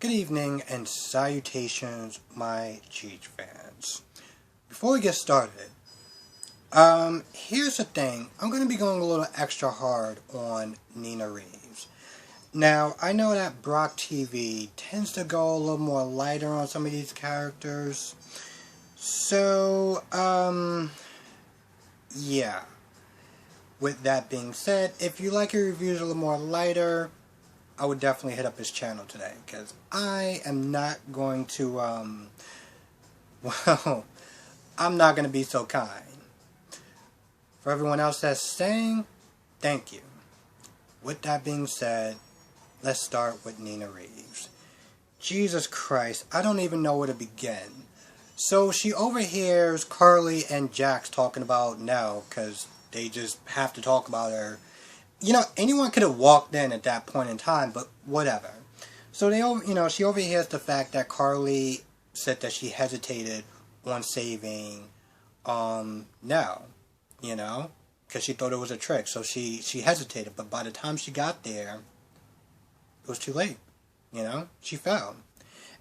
Good evening and salutations, my Cheech fans. Before we get started, here's the thing. I'm going to be going a little extra hard on Nina Reeves. Now, I know that Brock TV tends to go a little more lighter on some of these characters. So, yeah. With that being said, if you like your reviews a little more lighter, I would definitely hit up his channel today, because I am not going to, well, I'm not going to be so kind. For everyone else that's saying, thank you. With that being said, let's start with Nina Reeves. Jesus Christ, I don't even know where to begin. So she overhears Carly and Jax talking about Nell, because they just have to talk about her. You know, anyone could have walked in at that point in time, but whatever. So she overhears the fact that Carly said that she hesitated on saving Nell, because she thought it was a trick. So she hesitated, but by the time she got there, it was too late. She fell.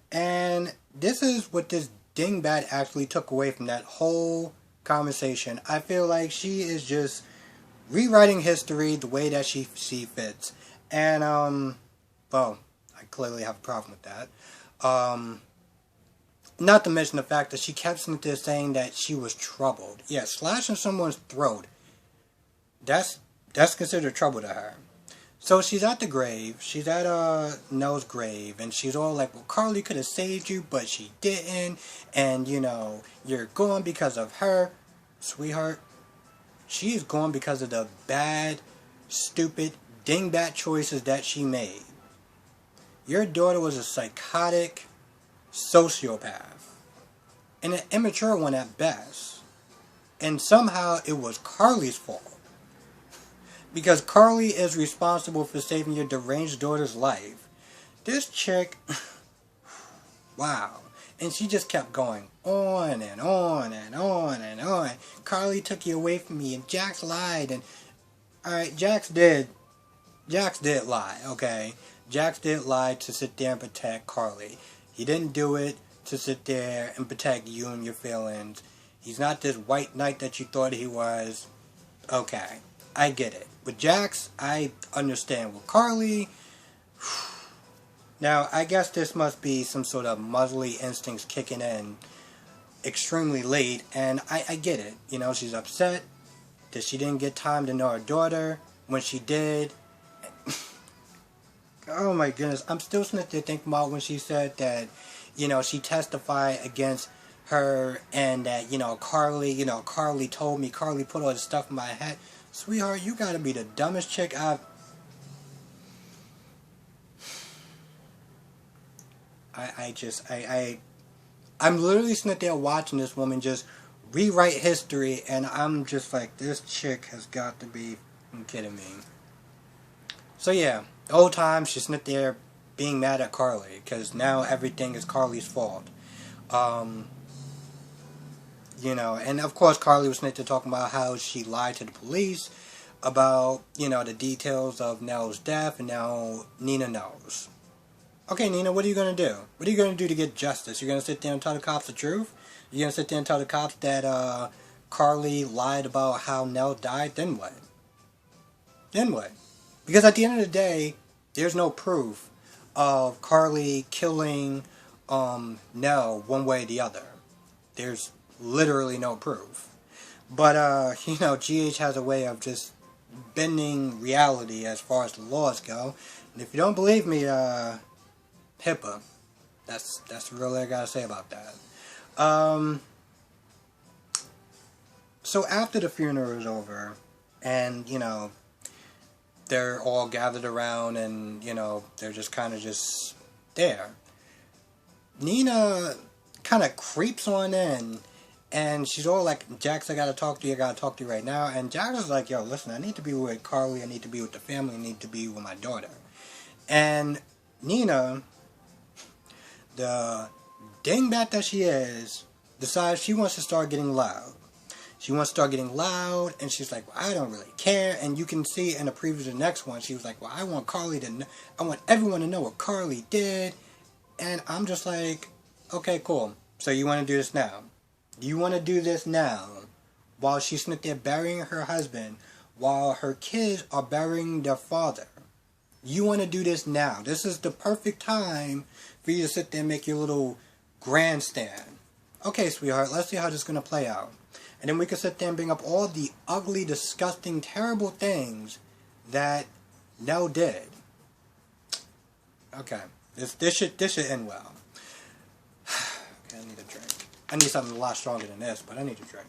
And this is what this dingbat actually took away from that whole conversation. I feel like she is just rewriting history the way that she fits. And, well, I clearly have a problem with that. Not to mention the fact that she kept saying that she was troubled. Yeah, slashing someone's throat, that's considered trouble to her. So she's at the grave, she's at Nell's grave, and she's all like, well, Carly could have saved you, but she didn't, and, you're gone because of her. Sweetheart, she's gone because of the bad, stupid, dingbat choices that she made. Your daughter was a psychotic sociopath. And an immature one at best. And somehow it was Carly's fault. Because Carly is responsible for saving your deranged daughter's life. This chick, wow. And she just kept going on and on and on and on. Carly took you away from me, and Jax lied. And alright, Jax did lie, okay? Jax did lie to sit there and protect Carly. He didn't do it to sit there and protect you and your feelings. He's not this white knight that you thought he was. Okay, I get it. With Jax, I understand. With Carly, now, I guess this must be some sort of motherly instincts kicking in extremely late, and I get it. She's upset that she didn't get time to know her daughter. When she did, oh my goodness, I'm still sitting there thinking about when she said that, she testified against her, and that, Carly told me, Carly put all this stuff in my head. Sweetheart, you gotta be the dumbest chick I'm literally sitting there watching this woman just rewrite history, and I'm just like, this chick has got to be kidding me. So yeah, the whole time she's sitting there being mad at Carly, because now everything is Carly's fault. And of course Carly was sitting there talking about how she lied to the police about, the details of Nell's death, and now Nina knows. Okay, Nina, what are you going to do? What are you going to do to get justice? You're going to sit there and tell the cops the truth? You're going to sit there and tell the cops that Carly lied about how Nell died? Then what? Then what? Because at the end of the day, there's no proof of Carly killing Nell one way or the other. There's literally no proof. But, GH has a way of just bending reality as far as the laws go. And if you don't believe me, HIPAA. That's really all I gotta say about that. So after the funeral is over, and they're all gathered around, and they're just kind of just there, Nina kind of creeps on in, and she's all like, Jax, I gotta talk to you right now. And Jax is like, yo, listen, I need to be with Carly, I need to be with the family, I need to be with my daughter. And Nina, the dingbat that she is, decides she wants to start getting loud. She wants to start getting loud, and she's like, well, I don't really care. And you can see in the preview of the next one, she was like, well, I want everyone to know what Carly did. And I'm just like, okay, cool. So you want to do this now? You want to do this now while she's sitting there burying her husband, while her kids are burying their father. You want to do this now. This is the perfect time for you to sit there and make your little grandstand. Okay, sweetheart, let's see how this is going to play out. And then we can sit there and bring up all the ugly, disgusting, terrible things that Nell did. Okay, this should end well. Okay, I need a drink. I need something a lot stronger than this, but I need a drink.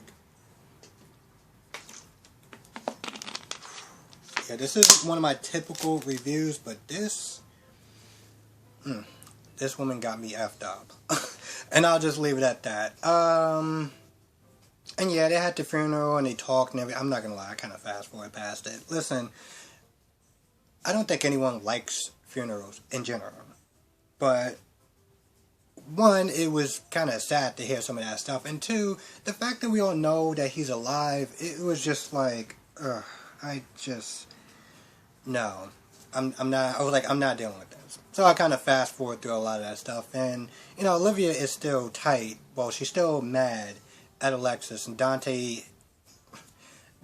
Yeah, this isn't one of my typical reviews, but this woman got me effed up. And I'll just leave it at that. And yeah, they had the funeral and they talked and everything. I'm not gonna lie, I kind of fast forward past it. Listen, I don't think anyone likes funerals in general. But one, it was kind of sad to hear some of that stuff. And two, the fact that we all know that he's alive, it was just like, no. I'm not, I was like, I'm not dealing with this. So I kind of fast forward through a lot of that stuff. And, you know, Olivia is still tight. Well, she's still mad at Alexis. And Dante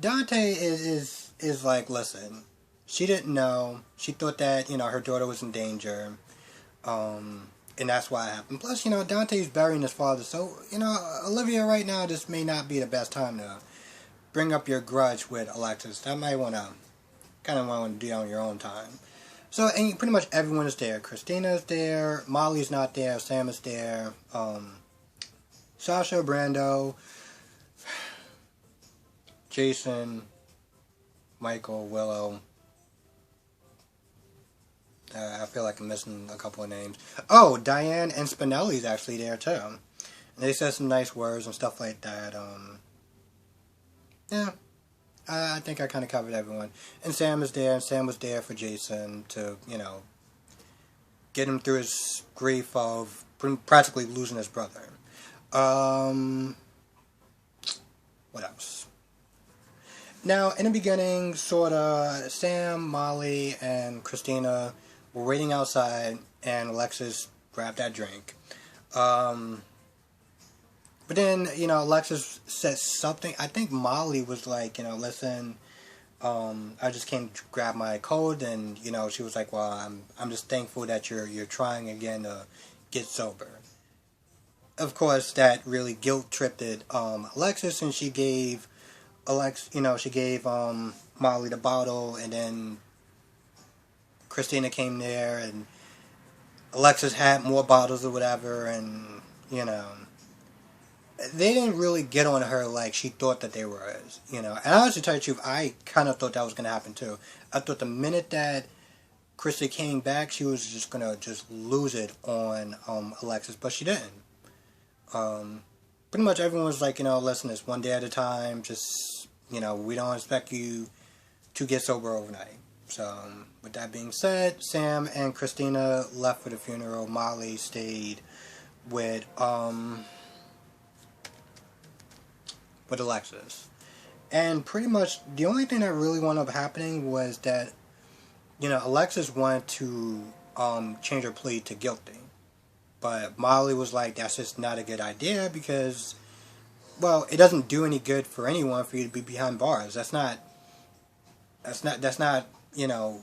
is like, listen, she didn't know. She thought that, you know, her daughter was in danger. And that's why it happened. Plus, you know, Dante's burying his father. So, you know, Olivia right now, this may not be the best time to bring up your grudge with Alexis. That might want to kind of want to do on your own time. So, and pretty much everyone is there. Christina's there. Molly's not there. Sam is there. Sasha, Brando, Jason, Michael, Willow. I feel like I'm missing a couple of names. Oh, Diane and Spinelli's actually there too. And they said some nice words and stuff like that. Yeah. I think I kind of covered everyone. And Sam is there, and Sam was there for Jason to, you know, get him through his grief of practically losing his brother. What else? Now, in the beginning, sorta, Sam, Molly, and Christina were waiting outside, and Alexis grabbed that drink. But then, you know, Alexis said something. I think Molly was like, you know, listen, I just came to grab my coat, and, you know, she was like, well, I'm just thankful that you're trying again to get sober. Of course, that really guilt-tripped Alexis, and she gave Molly the bottle, and then Christina came there, and Alexis had more bottles or whatever, and, you know, they didn't really get on her like she thought that they were, you know. And honestly, to tell you the truth, I kind of thought that was going to happen too. I thought the minute that Christy came back, she was just going to just lose it on Alexis, but she didn't. Pretty much everyone was like, you know, listen, it's one day at a time, just, you know, we don't expect you to get sober overnight. So, with that being said, Sam and Christina left for the funeral. Molly stayed with Alexis. And pretty much the only thing that really wound up happening was that, you know, Alexis wanted to change her plea to guilty. But Molly was like, that's just not a good idea because, well, it doesn't do any good for anyone for you to be behind bars. That's not, you know,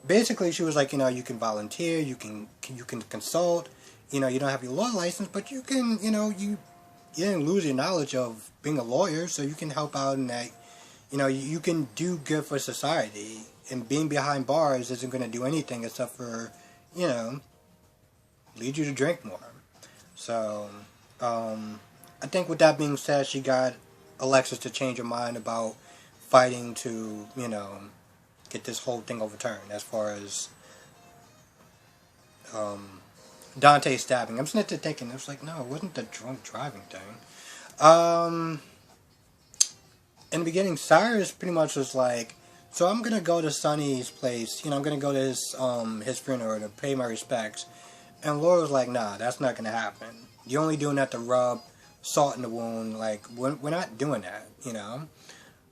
basically she was like, you know, you can volunteer, you can consult, you know, you don't have your law license, but you can, you know, you didn't lose your knowledge of being a lawyer, so you can help out in that, you know, you can do good for society, and being behind bars isn't going to do anything except for, you know, lead you to drink more. So, I think with that being said, she got Alexis to change her mind about fighting to, you know, get this whole thing overturned as far as Dante stabbing. I'm sitting there thinking, it was like, no, it wasn't the drunk driving thing. In the beginning, Cyrus pretty much was like, so I'm gonna go to Sonny's place, you know, I'm gonna go to his funeral to pay my respects. And Laura was like, nah, that's not gonna happen. You're only doing that to rub salt in the wound, like, we're not doing that, you know?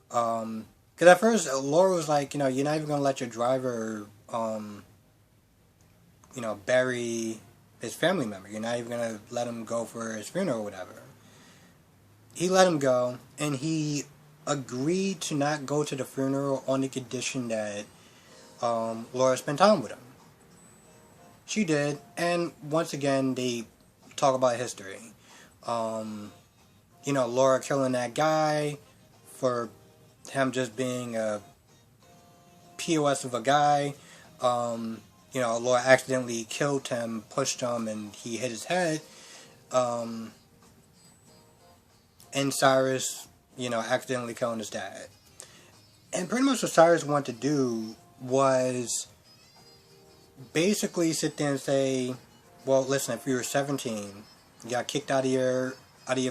Because at first, Laura was like, you know, you're not even gonna let your driver, you know, bury his family member. You're not even gonna let him go for his funeral or whatever. He let him go, and he agreed to not go to the funeral on the condition that Laura spent time with him. She did, and once again, they talk about history. Laura killing that guy for him just being a POS of a guy. Laura accidentally killed him, pushed him, and he hit his head. And Cyrus, accidentally killing his dad. And pretty much what Cyrus wanted to do was basically sit there and say, well, listen, if you were 17, you got kicked out of your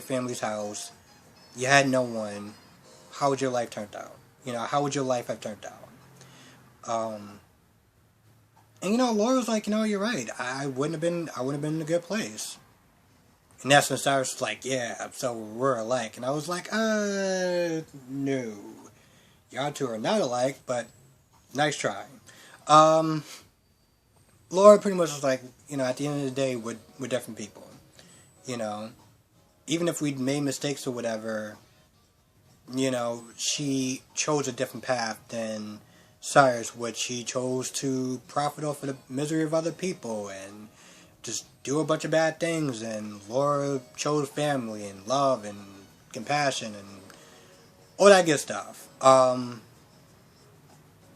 family's house, you had no one, how would your life turned out? How would your life have turned out? Laura was like, you're right. I wouldn't have been in a good place. And that's when Cyrus was like, yeah, so we're alike. And I was like, no. Y'all two are not alike, but nice try. Laura pretty much was like, at the end of the day, we're different people. Even if we'd made mistakes or whatever, she chose a different path than Cyrus, which she chose to profit off of the misery of other people and just do a bunch of bad things. And Laura chose family and love and compassion and all that good stuff.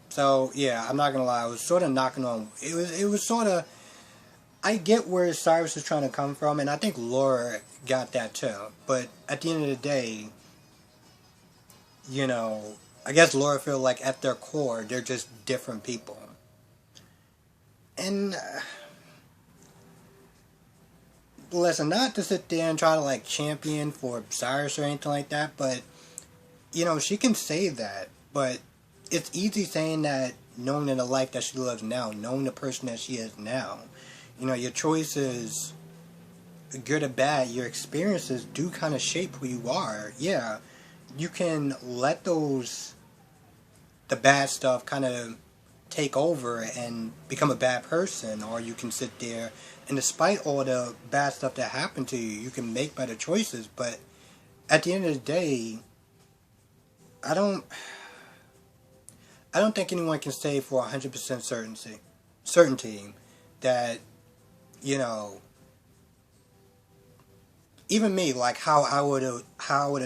So yeah, I'm not gonna lie, I was sort of knocking on. It was sort of. I get where Cyrus is trying to come from, and I think Laura got that too. But at the end of the day, I guess Laura feel like at their core, they're just different people. And listen, not to sit there and try to champion for Cyrus or anything like that, but she can say that, but it's easy saying that knowing the life that she lives now, knowing the person that she is now. Your choices, good or bad, your experiences do kind of shape who you are. Yeah, you can let the bad stuff kind of take over and become a bad person, or you can sit there and despite all the bad stuff that happened to you, you can make better choices. But at the end of the day, I don't think anyone can say for 100% certainty that, even me, how I would have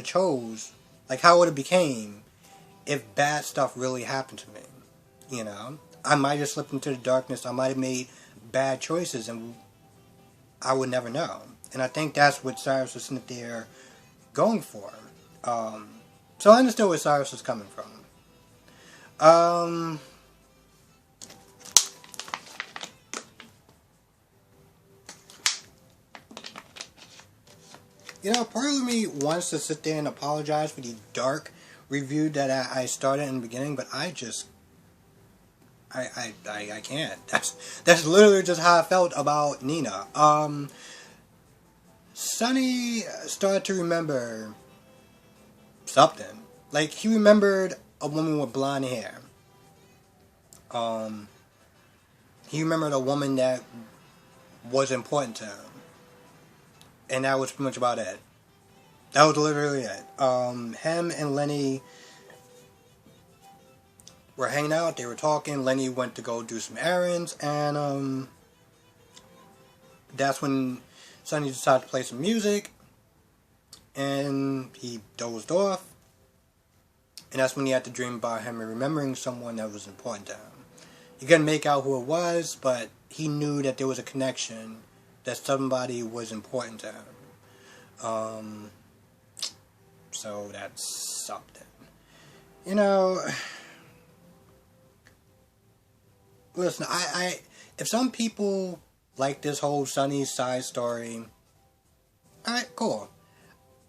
chose, how would it became if bad stuff really happened to me. I might have slipped into the darkness, I might have made bad choices, and I would never know. And I think that's what Cyrus was sitting there going for. So I understood where Cyrus was coming from. Part of me wants to sit there and apologize for the dark review that I started in the beginning, but I can't. That's literally just how I felt about Nina. Sonny started to remember something. He remembered a woman with blonde hair. He remembered a woman that was important to him. And that was pretty much about it. That was literally it. Him and Lenny were hanging out, they were talking. Lenny went to go do some errands, and that's when Sonny decided to play some music, and he dozed off. And that's when he had to dream about him and remembering someone that was important to him. He couldn't make out who it was, but he knew that there was a connection, that somebody was important to him. So that's something. Listen, if some people like this whole Sonny side story, alright, cool.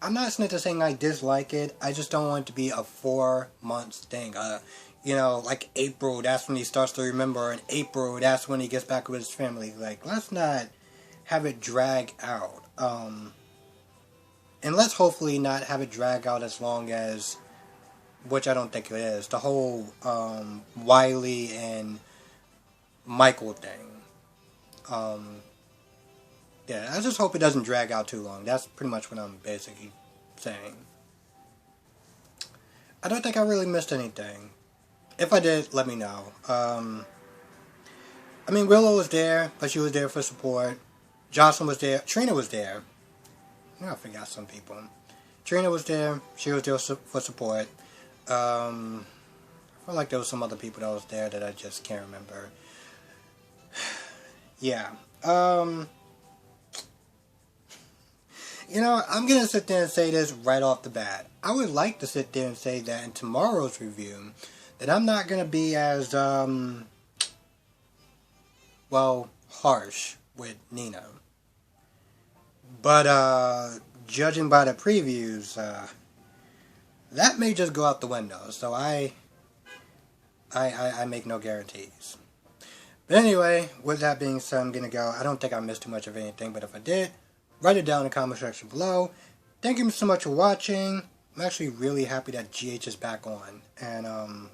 I'm not saying I dislike it, I just don't want it to be a 4 months thing. April, that's when he starts to remember, and April, that's when he gets back with his family. Let's not have it drag out. And let's hopefully not have it drag out as long as, which I don't think it is, the whole Wiley and Michael thing. Yeah, I just hope it doesn't drag out too long. That's pretty much what I'm basically saying. I don't think I really missed anything. If I did, let me know. I mean, Willow was there, but she was there for support. Jocelyn was there. Trina was there. I forgot some people. Trina was there. She was there for support. I feel like there was some other people that was there that I just can't remember. Yeah. You know, I'm going to sit there and say this right off the bat. I would like to sit there and say that in tomorrow's review, that I'm not going to be as, well, harsh with Nina. But, judging by the previews, that may just go out the window. So I make no guarantees. But anyway, with that being said, I'm going to go. I don't think I missed too much of anything, but if I did, write it down in the comment section below. Thank you so much for watching. I'm actually really happy that GH is back on. And,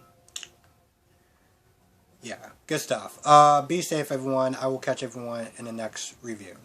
yeah, good stuff. Be safe, everyone. I will catch everyone in the next review.